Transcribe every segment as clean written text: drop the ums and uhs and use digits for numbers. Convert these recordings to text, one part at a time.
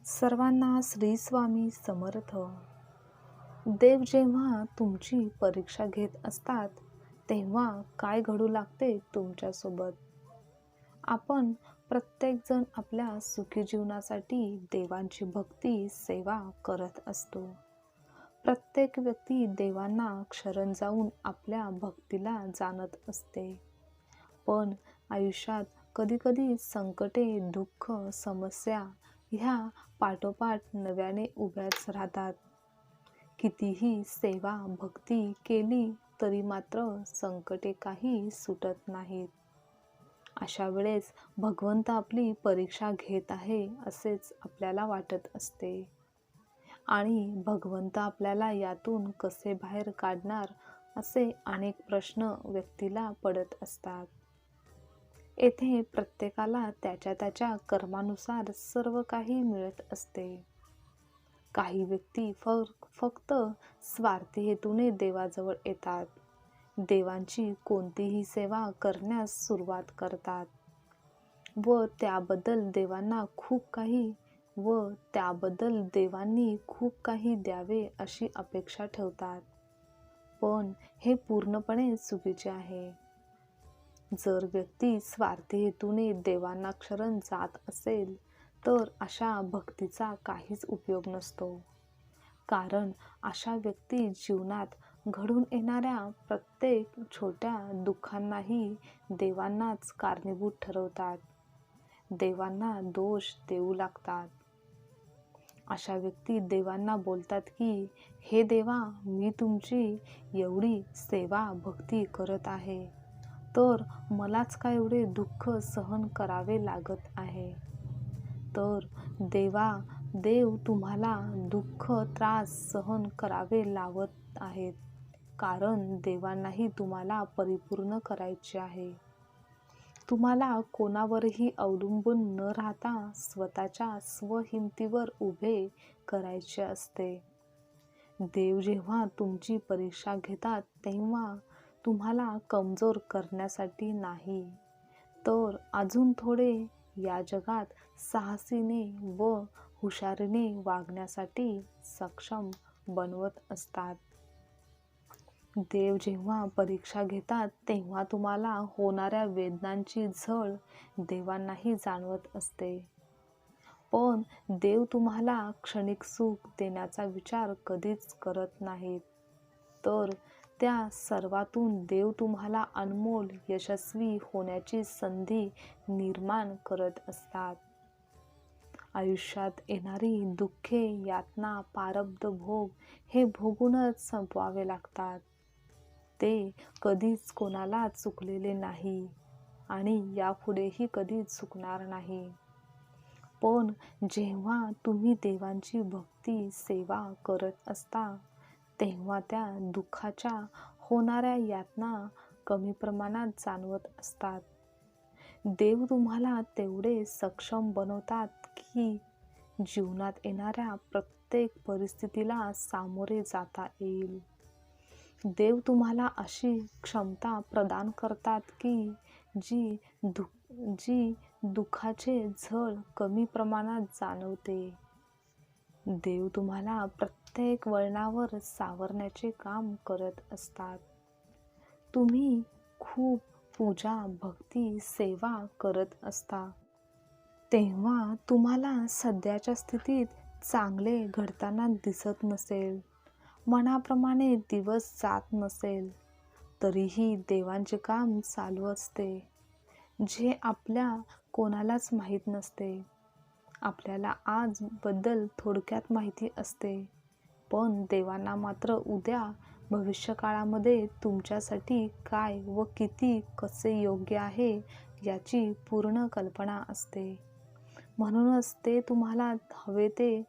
सर्वांना श्री स्वामी समर्थ. देव जेव्हा तुमची परीक्षा घेत असतात तेव्हा काय घडू लागते तुमच्यासोबत? आपण प्रत्येकजण आपल्या सुखी जीवनासाठी देवांची भक्ती सेवा करत असतो. प्रत्येक व्यक्ती देवांना शरण जाऊन आपल्या भक्तीला जाणत असते. पण आयुष्यात कधीकधी संकटे, दुःख, समस्या ह्या पाठोपाठ नव्याने उभ्याच राहतात. कितीही सेवा भक्ती केली तरी मात्र संकटे काही सुटत नाहीत. अशा वेळेस भगवंत आपली परीक्षा घेत आहे असेच आपल्याला वाटत असते. आणि भगवंत आपल्याला यातून कसे बाहेर काढणार असे अनेक प्रश्न व्यक्तीला पडत असतात. येथे प्रत्येकाला त्याच्या त्याच्या कर्मानुसार सर्व काही मिळत असते. काही व्यक्ती फक्त स्वार्थी हेतूने देवाजवळ येतात. देवांची कोणतीही सेवा करण्यास सुरुवात करतात व त्याबद्दल देवांनी खूप काही द्यावे अशी अपेक्षा ठेवतात. पण हे पूर्णपणे चुकीचे आहे. जर व्यक्ती स्वार्थी हेतूने देवांना शरण जात असेल तर अशा भक्तीचा काहीच उपयोग नसतो. कारण अशा व्यक्ती जीवनात घडून येणाऱ्या प्रत्येक छोट्या दुःखांनाही देवांनाच कारणीभूत ठरवतात. देवांना दोष देऊ लागतात. अशा व्यक्ती देवांना बोलतात की हे देवा, मी तुमची एवढी सेवा भक्ती करत आहे तर मलाच काय एवढे दुःख सहन करावे लागत आहे. तर देव तुम्हाला दुःख त्रास सहन करावे लावत आहेत कारण देवांनाही तुम्हाला परिपूर्ण करायचे आहे. तुम्हाला कोणावरही अवलंबून न राहता स्वतःच्या स्वहिमतीवर उभे करायचे असते. देव जेव्हा तुमची परीक्षा घेतात तेव्हा तुम्हाला कमजोर करण्यासाठी नाही तर अजून थोडे या जगात साहसीने व हुशारीने वागण्यासाठी सक्षम बनवत असतात. देव जेव्हा परीक्षा घेतात तेव्हा तुम्हाला होणाऱ्या वेदनांची झळ देवांनाही जाणवत असते. पण देव तुम्हाला क्षणिक सुख देण्याचा विचार कधीच करत नाहीत. तर त्या सर्वातून देव तुम्हाला अनमोल यशस्वी होण्याची संधी निर्माण करत असतात. आयुष्यात येणारी दुःखे, यातना, प्रारब्ध भोग हे भोगूनच संपवावे लागतात. ते कधीच कोणाला चुकलेले नाही आणि यापुढेही कधीच चुकणार नाही. पण जेव्हा तुम्ही देवांची भक्ती सेवा करत असता तेव्हा त्या दुःखाच्या होणाऱ्या यातना कमी प्रमाणात जाणवत असतात. देव तुम्हाला तेवढे सक्षम बनवतात की जीवनात येणाऱ्या प्रत्येक परिस्थितीला सामोरे जाता येईल. देव तुम्हाला अशी क्षमता प्रदान करतात की जी दुःखाचे झळ कमी प्रमाणात जाणवते. देव तुम्हाला प्रत्येक वळणावर सावरण्याचे काम करत असतात. तुम्ही खूप पूजा भक्ती सेवा करत असता तेव्हा तुम्हाला सध्याच्या स्थितीत चांगले घडताना दिसत नसेल, मनाप्रमाणे दिवस जात नसेल तरीही देवांचे काम चालू असते जे आपल्या कोणालाच माहीत नसते. आपल्याला आज बद्दल थोडक्यात माहिती असते पण देवांना मात्र उद्या भविष्यकाळामध्ये तुमच्यासाठी काय व किती कसे योग्य आहे याची पूर्ण कल्पना असते. म्हणूनच ते तुम्हाला हवे ते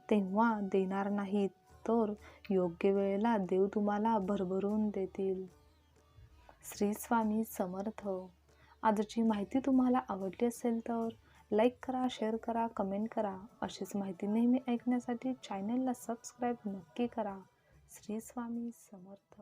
तेव्हा देणार नाहीत तर योग्य वेळेला देव तुम्हाला भरभरून देतील. श्री स्वामी समर्थ. आजची माहिती तुम्हाला आवडली असेल तर लाईक करा, शेअर करा, कमेंट करा. अशीच माहिती नेहमी ऐकण्यासाठी चॅनलला सबस्क्राईब नक्की करा. श्री स्वामी समर्थ.